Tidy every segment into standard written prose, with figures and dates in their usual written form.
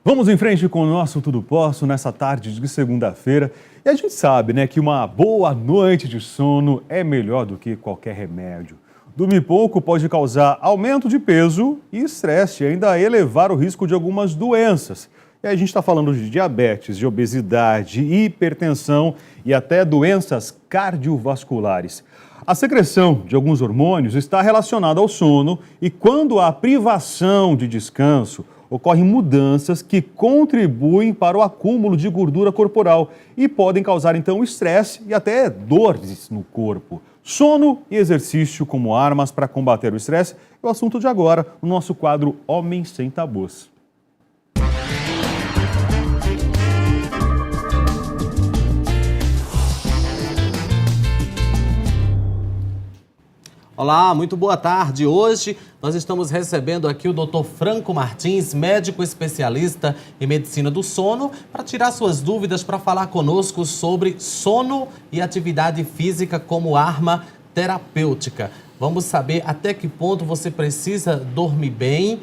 Vamos em frente com o nosso Tudo Posso nessa tarde de segunda-feira. E a gente sabe, né, que uma boa noite de sono é melhor do que qualquer remédio. Dormir pouco pode causar aumento de peso e estresse e ainda elevar o risco de algumas doenças. E aí a gente está falando de diabetes, de obesidade, hipertensão e até doenças cardiovasculares. A secreção de alguns hormônios está relacionada ao sono e quando há privação de descanso, ocorrem mudanças que contribuem para o acúmulo de gordura corporal e podem causar, então, estresse e até dores no corpo. Sono e exercício como armas para combater o estresse é o assunto de agora no nosso quadro Homens Sem Tabus. Olá, muito boa tarde. Hoje nós estamos recebendo aqui o Dr. Franco Martins, médico especialista em medicina do sono, para tirar suas dúvidas, para falar conosco sobre sono e atividade física como arma terapêutica. Vamos saber até que ponto você precisa dormir bem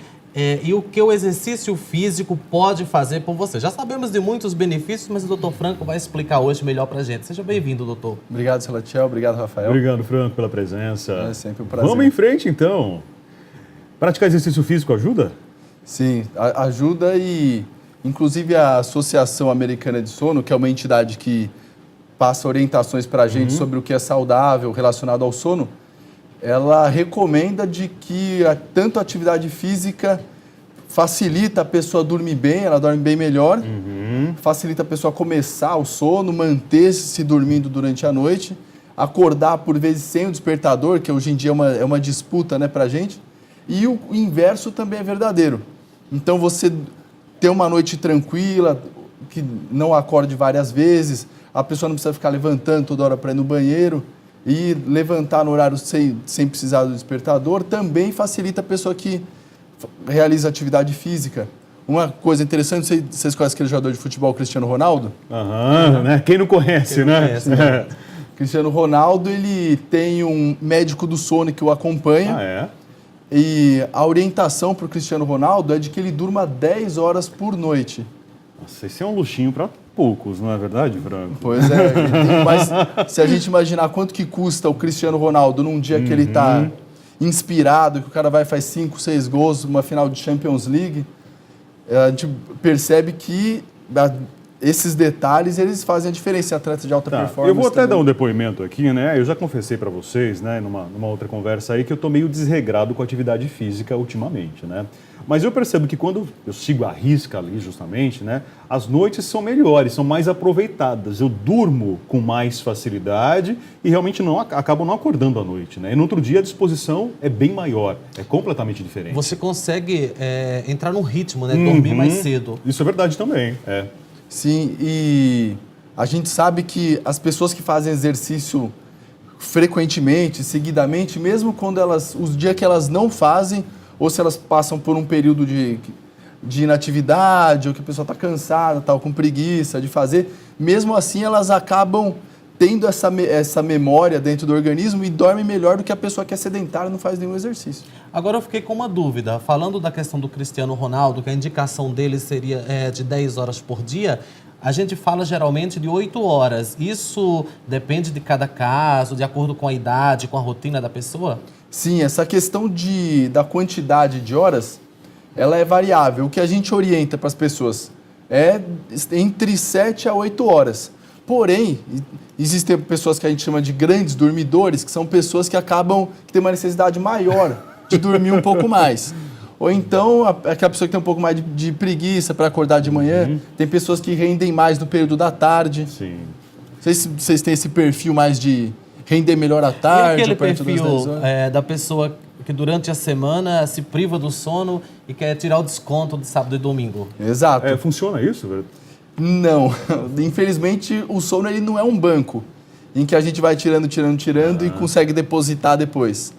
e o que o exercício físico pode fazer por você. Já sabemos de muitos benefícios, mas o Dr. Franco vai explicar hoje melhor para a gente. Seja bem-vindo, doutor. Obrigado, Salatiel. Obrigado, Rafael. Obrigado, Franco, pela presença. É sempre um prazer. Vamos em frente, então. Praticar exercício físico ajuda? Sim, ajuda e, inclusive, a Associação Americana de Sono, que é uma entidade que passa orientações para a gente sobre o que é saudável relacionado ao sono, ela recomenda de que tanto a atividade física facilita a pessoa dormir bem, ela dorme bem melhor, facilita a pessoa começar o sono, manter-se dormindo durante a noite, acordar por vezes sem o despertador, que hoje em dia é uma disputa, né, pra gente, e o inverso também é verdadeiro. Então você ter uma noite tranquila, que não acorde várias vezes, a pessoa não precisa ficar levantando toda hora para ir no banheiro, e levantar no horário sem precisar do despertador também facilita a pessoa que realiza atividade física. Uma coisa interessante, vocês conhecem aquele jogador de futebol, Cristiano Ronaldo? Né? Quem não conhece, né? Conhece, né? Cristiano Ronaldo, ele tem um médico do sono que o acompanha. Ah, é? E a orientação para o Cristiano Ronaldo é de que ele durma 10 horas por noite. Nossa, esse é um luxinho para poucos, não é verdade, Franco? Pois é, mas se a gente imaginar quanto que custa o Cristiano Ronaldo num dia que ele está inspirado, que o cara vai e faz 5, 6 gols numa final de Champions League, a gente percebe que esses detalhes, eles fazem a diferença em atleta de alta performance. Eu vou até também dar um depoimento aqui, né? Eu já confessei para vocês, né, numa outra conversa aí, que eu tô meio desregrado com a atividade física ultimamente, né? Mas eu percebo que quando eu sigo a risca ali, justamente, né, as noites são melhores, são mais aproveitadas. Eu durmo com mais facilidade e realmente acabo não acordando à noite, né? E no outro dia a disposição é bem maior, é completamente diferente. Você consegue entrar num ritmo, né? Dormir mais cedo. Isso é verdade também, é. Sim, e a gente sabe que as pessoas que fazem exercício frequentemente, seguidamente, mesmo quando os dias que elas não fazem, ou se elas passam por um período de inatividade, ou que a pessoa está cansada, tal, com preguiça de fazer, mesmo assim elas acabam tendo essa memória dentro do organismo e dormem melhor do que a pessoa que é sedentária e não faz nenhum exercício. Agora eu fiquei com uma dúvida. Falando da questão do Cristiano Ronaldo, que a indicação dele seria de 10 horas por dia, a gente fala geralmente de 8 horas. Isso depende de cada caso, de acordo com a idade, com a rotina da pessoa? Sim, essa questão da quantidade de horas, ela é variável. O que a gente orienta para as pessoas é entre 7 a 8 horas. Porém, existem pessoas que a gente chama de grandes dormidores, que são pessoas que têm uma necessidade maior de dormir um pouco mais. Ou então, aquela pessoa que tem um pouco mais de preguiça para acordar de manhã. Tem pessoas que rendem mais no período da tarde. Sim. Não sei se vocês têm esse perfil mais de render melhor à tarde. E aquele perfil da pessoa que durante a semana se priva do sono e quer tirar o desconto de sábado e domingo? Exato. Funciona isso, velho? Não. Infelizmente, o sono ele não é um banco em que a gente vai tirando e consegue depositar depois.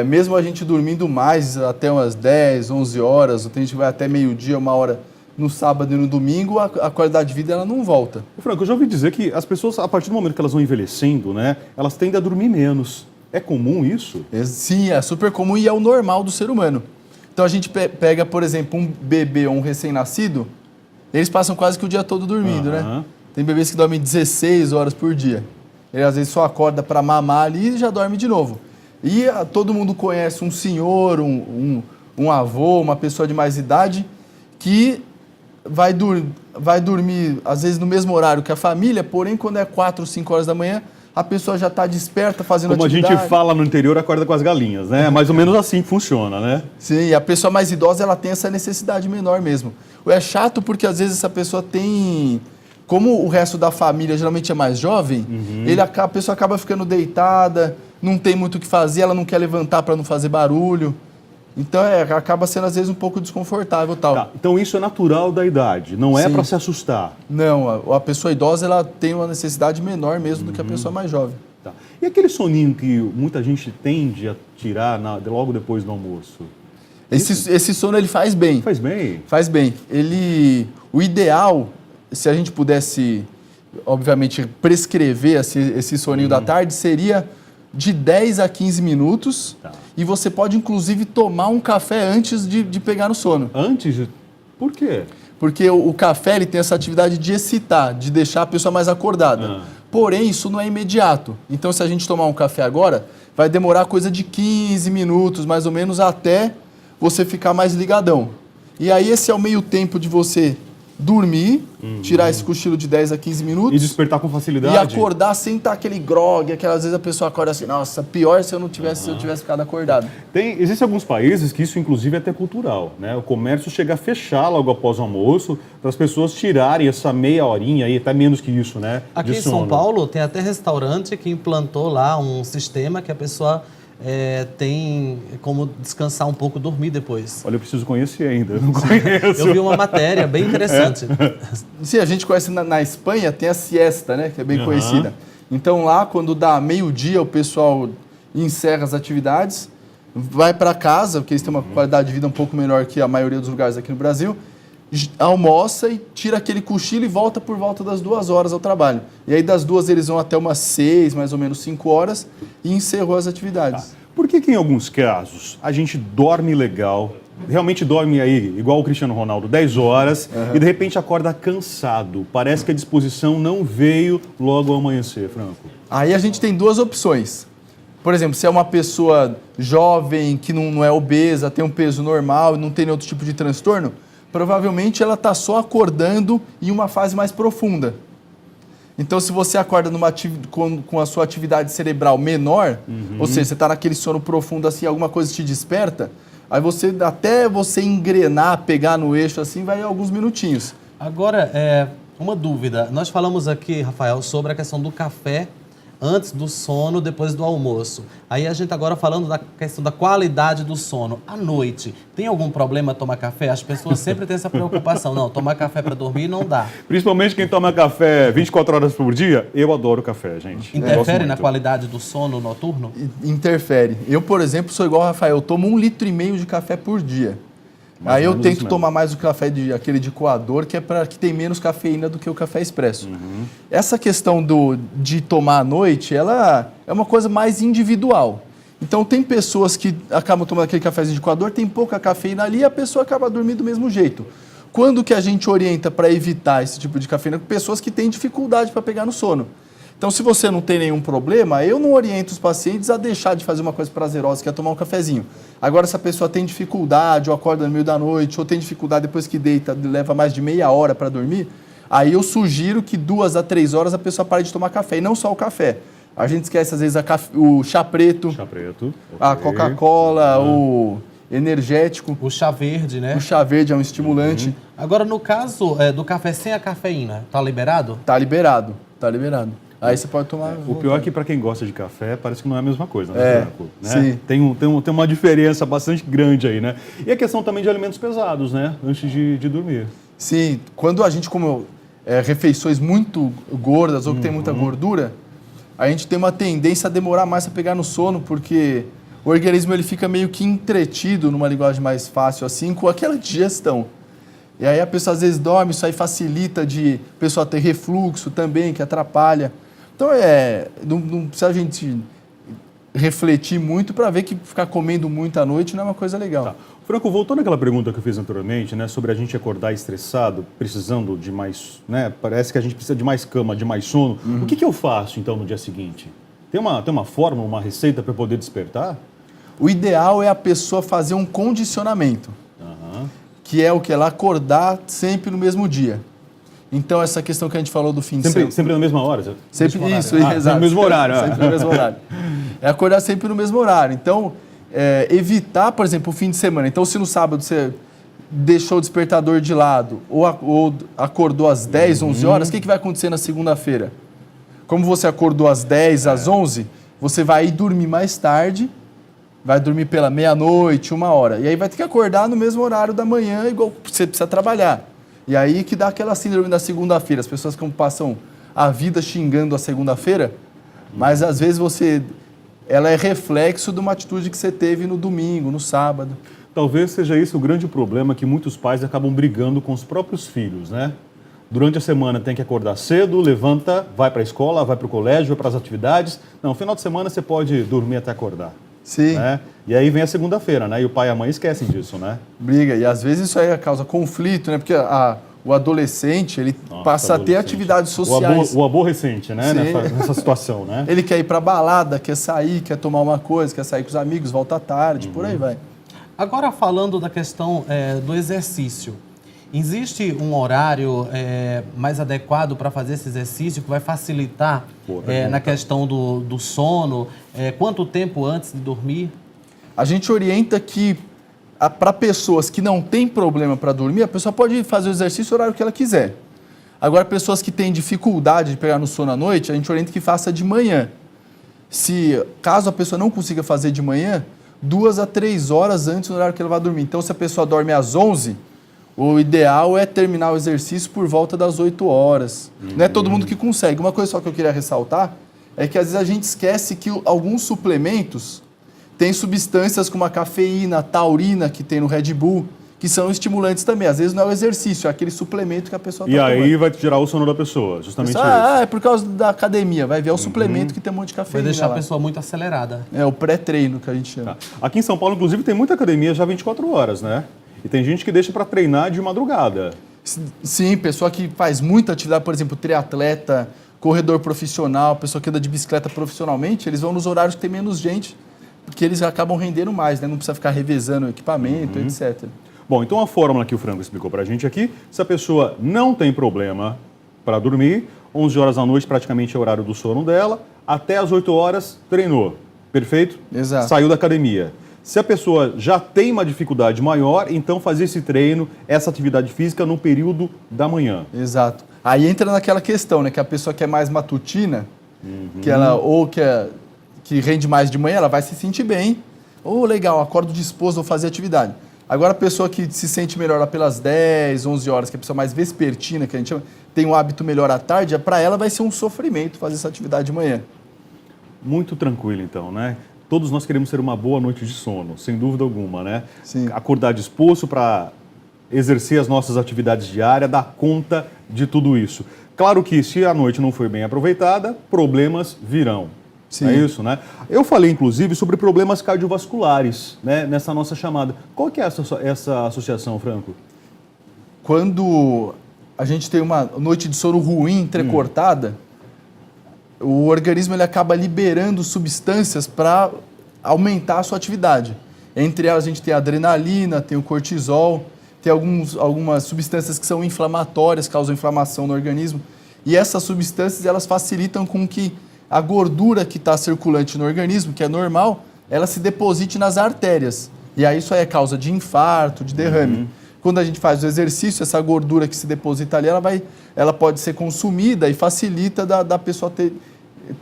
Mesmo a gente dormindo mais, até umas 10, 11 horas, a gente vai até meio-dia, 1 hora no sábado e no domingo, a qualidade de vida ela não volta. Franco, eu já ouvi dizer que as pessoas, a partir do momento que elas vão envelhecendo, né, elas tendem a dormir menos. É comum isso? Sim, é super comum e é o normal do ser humano. Então a gente pega, por exemplo, um bebê ou um recém-nascido, Eles passam quase que o dia todo dormindo, né? Aham. Tem bebês que dormem 16 horas por dia. Ele às vezes só acorda para mamar ali e já dorme de novo. E todo mundo conhece um senhor, um avô, uma pessoa de mais idade que vai dormir às vezes no mesmo horário que a família, porém quando é 4 ou 5 horas da manhã, a pessoa já está desperta fazendo Como atividade. a gente fala no interior, acorda com as galinhas, né? Mais ou menos assim que funciona, né? Sim, a pessoa mais idosa ela tem essa necessidade menor mesmo. É chato porque às vezes essa pessoa tem... Como o resto da família geralmente é mais jovem, a pessoa acaba ficando deitada, não tem muito o que fazer, ela não quer levantar para não fazer barulho. Então acaba sendo às vezes um pouco desconfortável tal. Tá, então isso é natural da idade, não é Sim. para se assustar. Não, a pessoa idosa ela tem uma necessidade menor mesmo do que a pessoa mais jovem. Tá. E aquele soninho que muita gente tende a tirar logo depois do almoço? Esse sono ele faz bem. Faz bem? Faz bem. O ideal, se a gente pudesse, obviamente, prescrever esse soninho da tarde, seria de 10 a 15 minutos. Tá. E você pode, inclusive, tomar um café antes de pegar no sono. Antes? Por quê? Porque o café ele tem essa atividade de excitar, de deixar a pessoa mais acordada. Porém, isso não é imediato. Então, se a gente tomar um café agora, vai demorar coisa de 15 minutos, mais ou menos, até você ficar mais ligadão. E aí, esse é o meio tempo de você dormir, tirar esse cochilo de 10 a 15 minutos. E despertar com facilidade? E acordar sem estar aquele grog, aquelas vezes a pessoa acorda assim, nossa, pior se eu tivesse ficado acordado. Existem alguns países que isso, inclusive, é até cultural, né? O comércio chega a fechar logo após o almoço para as pessoas tirarem essa meia horinha aí, até menos que isso, né? Aqui em São Paulo tem até restaurante que implantou lá um sistema que a pessoa tem como descansar um pouco, dormir depois. Olha, eu preciso conhecer ainda, eu não conheço. Eu vi uma matéria bem interessante. Sim, a gente conhece na Espanha, tem a siesta, né? Que é bem conhecida. Então lá, quando dá meio-dia, o pessoal encerra as atividades, vai para casa, porque eles têm uma qualidade de vida um pouco melhor que a maioria dos lugares aqui no Brasil, almoça e tira aquele cochilo e volta por volta das 2 horas ao trabalho. E aí das 2 eles vão até umas 6, mais ou menos 5 horas e encerrou as atividades. Tá. Por que em alguns casos a gente dorme legal, realmente dorme aí, igual o Cristiano Ronaldo, 10 horas e de repente acorda cansado? Parece que a disposição não veio logo ao amanhecer, Franco. Aí a gente tem 2 opções. Por exemplo, se é uma pessoa jovem, que não é obesa, tem um peso normal e não tem nenhum outro tipo de transtorno, provavelmente ela está só acordando em uma fase mais profunda. Então, se você acorda com a sua atividade cerebral menor, ou seja, você está naquele sono profundo assim, alguma coisa te desperta, aí até você engrenar, pegar no eixo assim, vai alguns minutinhos. Agora, uma dúvida. Nós falamos aqui, Rafael, sobre a questão do café antes do sono, depois do almoço. Aí a gente agora falando da questão da qualidade do sono. À noite, tem algum problema tomar café? As pessoas sempre têm essa preocupação. Não, tomar café para dormir não dá. Principalmente quem toma café 24 horas por dia, eu adoro café, gente. Interfere na qualidade do sono noturno? Interfere. Eu, por exemplo, sou igual ao Rafael, eu tomo 1,5 litro de café por dia. Aí eu tento tomar mais o café aquele de coador, que é para que tem menos cafeína do que o café expresso. Essa questão de tomar à noite, ela é uma coisa mais individual. Então tem pessoas que acabam tomando aquele cafezinho de coador, tem pouca cafeína ali e a pessoa acaba dormindo do mesmo jeito. Quando que a gente orienta para evitar esse tipo de cafeína? Pessoas que têm dificuldade para pegar no sono. Então, se você não tem nenhum problema, eu não oriento os pacientes a deixar de fazer uma coisa prazerosa, que é tomar um cafezinho. Agora, se a pessoa tem dificuldade, ou acorda no meio da noite, ou tem dificuldade depois que deita, leva mais de meia hora para dormir, aí eu sugiro que 2 a 3 horas a pessoa pare de tomar café. E não só o café. A gente esquece, às vezes, o chá preto, a Coca-Cola, o energético. O chá verde, né? O chá verde é um estimulante. Agora, no caso do café sem a cafeína, tá liberado? Tá liberado, tá liberado. Aí você pode tomar... O pior é que para quem gosta de café, parece que não é a mesma coisa, né, Franco? Sim. Tem uma diferença bastante grande aí, né? E a questão também de alimentos pesados, né? Antes de dormir. Sim, quando a gente come refeições muito gordas ou que tem muita gordura, a gente tem uma tendência a demorar mais a pegar no sono, porque o organismo ele fica meio que entretido, numa linguagem mais fácil assim, com aquela digestão. E aí a pessoa às vezes dorme, isso aí facilita de a pessoa ter refluxo também, que atrapalha. Então não precisa a gente refletir muito para ver que ficar comendo muito à noite não é uma coisa legal. Tá. Franco, voltando àquela pergunta que eu fiz anteriormente, né, sobre a gente acordar estressado, precisando de mais, né, parece que a gente precisa de mais cama, de mais sono. O que eu faço, então, no dia seguinte? Tem uma fórmula, uma receita para poder despertar? O ideal é a pessoa fazer um condicionamento, que é o que? Ela acordar sempre no mesmo dia. Então, essa questão que a gente falou do fim de semana... Sempre na mesma hora? Sempre isso, exato. Sempre no mesmo horário. Sempre no mesmo horário. É acordar sempre no mesmo horário. Então, evitar, por exemplo, o fim de semana. Então, se no sábado você deixou o despertador de lado ou acordou às 10, 11 horas, o que vai acontecer na segunda-feira? Como você acordou às 10, às 11, você vai ir dormir mais tarde, vai dormir pela meia-noite, 1 hora. E aí vai ter que acordar no mesmo horário da manhã, igual você precisa trabalhar. E aí que dá aquela síndrome da segunda-feira. As pessoas que passam a vida xingando a segunda-feira, mas às vezes ela é reflexo de uma atitude que você teve no domingo, no sábado. Talvez seja esse o grande problema que muitos pais acabam brigando com os próprios filhos, né? Durante a semana tem que acordar cedo, levanta, vai para a escola, vai para o colégio, vai para as atividades. Não, no final de semana você pode dormir até acordar. Sim. Né? E aí vem a segunda-feira, né? E o pai e a mãe esquecem disso, né? Briga. E às vezes isso aí causa conflito, né? Porque o adolescente, ele passa a ter atividades sociais. O aborrecente, né? Nessa situação, né? Ele quer ir para balada, quer sair, quer tomar uma coisa, quer sair com os amigos, volta tarde, por aí vai. Agora, falando da questão do exercício, existe um horário mais adequado para fazer esse exercício que vai facilitar na questão do sono? Quanto tempo antes de dormir? A gente orienta que para pessoas que não têm problema para dormir, a pessoa pode fazer o exercício no horário que ela quiser. Agora, pessoas que têm dificuldade de pegar no sono à noite, a gente orienta que faça de manhã. Caso a pessoa não consiga fazer de manhã, 2 a 3 horas antes do horário que ela vai dormir. Então, se a pessoa dorme às 11, o ideal é terminar o exercício por volta das 8 horas. Não é todo mundo que consegue. Uma coisa só que eu queria ressaltar é que às vezes a gente esquece que alguns suplementos têm substâncias como a cafeína, a taurina que tem no Red Bull, que são estimulantes também. Às vezes não é o exercício, é aquele suplemento que a pessoa está tomando. E aí vai tirar o sono da pessoa, justamente isso. É por causa da academia. Vai ver o suplemento que tem um monte de cafeína. Vai deixar lá. A pessoa muito acelerada. É o pré-treino que a gente chama. Tá. Aqui em São Paulo, inclusive, tem muita academia já 24 horas, né? E tem gente que deixa para treinar de madrugada. Sim, pessoa que faz muita atividade, por exemplo, triatleta, corredor profissional, pessoa que anda de bicicleta profissionalmente, eles vão nos horários que tem menos gente, porque eles acabam rendendo mais, né? Não precisa ficar revezando o equipamento, etc. Bom, então a fórmula que o Franco explicou para a gente aqui, se a pessoa não tem problema para dormir, 11 horas da noite praticamente é o horário do sono dela, até as 8 horas treinou, perfeito? Exato. Saiu da academia. Se a pessoa já tem uma dificuldade maior, então fazer esse treino, essa atividade física no período da manhã. Exato. Aí entra naquela questão, né? Que a pessoa que é mais matutina, que rende mais de manhã, ela vai se sentir bem. Legal, acordo disposto, vou fazer atividade. Agora, a pessoa que se sente melhor lá pelas 10, 11 horas, que é a pessoa mais vespertina, que a gente chama, tem um hábito melhor à tarde, para ela vai ser um sofrimento fazer essa atividade de manhã. Muito tranquilo, então, né? Todos nós queremos ter uma boa noite de sono, sem dúvida alguma, né? Sim. Acordar disposto para exercer as nossas atividades diárias, dar conta de tudo isso. Claro que se a noite não foi bem aproveitada, problemas virão. Sim. É isso, né? Eu falei, inclusive, sobre problemas cardiovasculares, né, nessa nossa chamada. Qual que é essa associação, Franco? Quando a gente tem uma noite de sono ruim, entrecortada, o organismo ele acaba liberando substâncias para aumentar a sua atividade. Entre elas a gente tem a adrenalina, tem o cortisol, tem algumas substâncias que são inflamatórias, causam inflamação no organismo. E essas substâncias elas facilitam com que a gordura que está circulante no organismo, que é normal, ela se deposite nas artérias. E aí isso aí é causa de infarto, de derrame. Quando a gente faz o exercício, essa gordura que se deposita ali, ela pode ser consumida e facilita da pessoa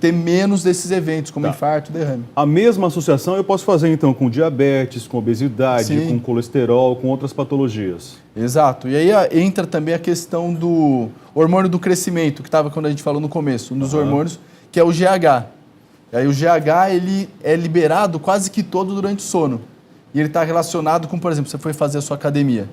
ter menos desses eventos, como infarto, derrame. A mesma associação eu posso fazer, então, com diabetes, com obesidade, Sim. com colesterol, com outras patologias. Exato. E aí entra também a questão do hormônio do crescimento, que estava quando a gente falou no começo, um dos hormônios, que é o GH. E aí o GH ele é liberado quase que todo durante o sono. E ele está relacionado com, por exemplo, você foi fazer a sua academia.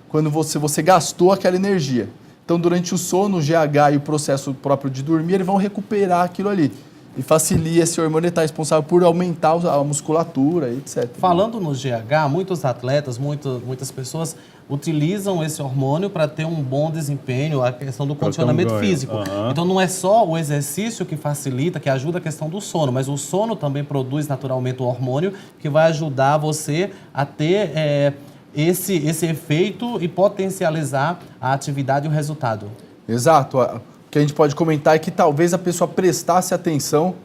Quando você gastou aquela energia. Então, durante o sono, o GH e o processo próprio de dormir, eles vão recuperar aquilo ali. e facilita esse hormônio, está responsável por aumentar a musculatura, etc. Falando no GH, muitos atletas, muitas pessoas utilizam esse hormônio para ter um bom desempenho, a questão do condicionamento ganho. físico. Então não é só o exercício que facilita, que ajuda a questão do sono, mas o sono também produz naturalmente o hormônio que vai ajudar você a ter esse efeito e potencializar a atividade e o resultado. Exato. O que a gente pode comentar é que talvez a pessoa prestasse atenção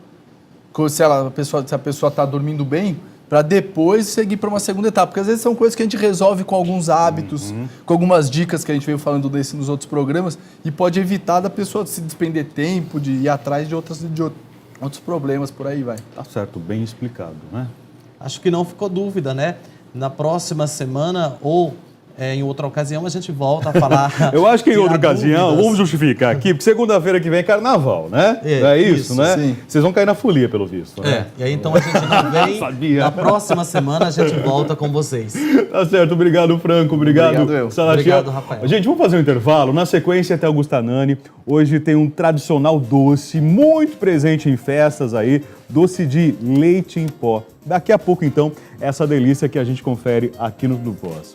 se a pessoa está dormindo bem, para depois seguir para uma segunda etapa. Porque às vezes são coisas que a gente resolve com alguns hábitos, com algumas dicas que a gente veio falando nos outros programas, e pode evitar da pessoa se despender tempo, de ir atrás de outros problemas, por aí vai. Tá certo, bem explicado, né? Acho que não ficou dúvida, né? Na próxima semana ou em outra ocasião a gente volta a falar. Eu acho que em outra tirar ocasião, dúvidas. vamos justificar aqui, porque segunda-feira que vem é carnaval, né? É, isso, né? sim. Vocês vão cair na folia, pelo visto, né? E aí então a gente não vem. Sabia. Na próxima semana a gente volta com vocês. Tá certo, obrigado, Franco, obrigado, Obrigado, eu. Salatiel. Obrigado, Rafael. Gente, vamos fazer um intervalo. Na sequência, até Augusta Nani. Hoje tem um tradicional doce, muito presente em festas aí, doce de leite em pó. Daqui a pouco, então, essa delícia que a gente confere aqui no Pós.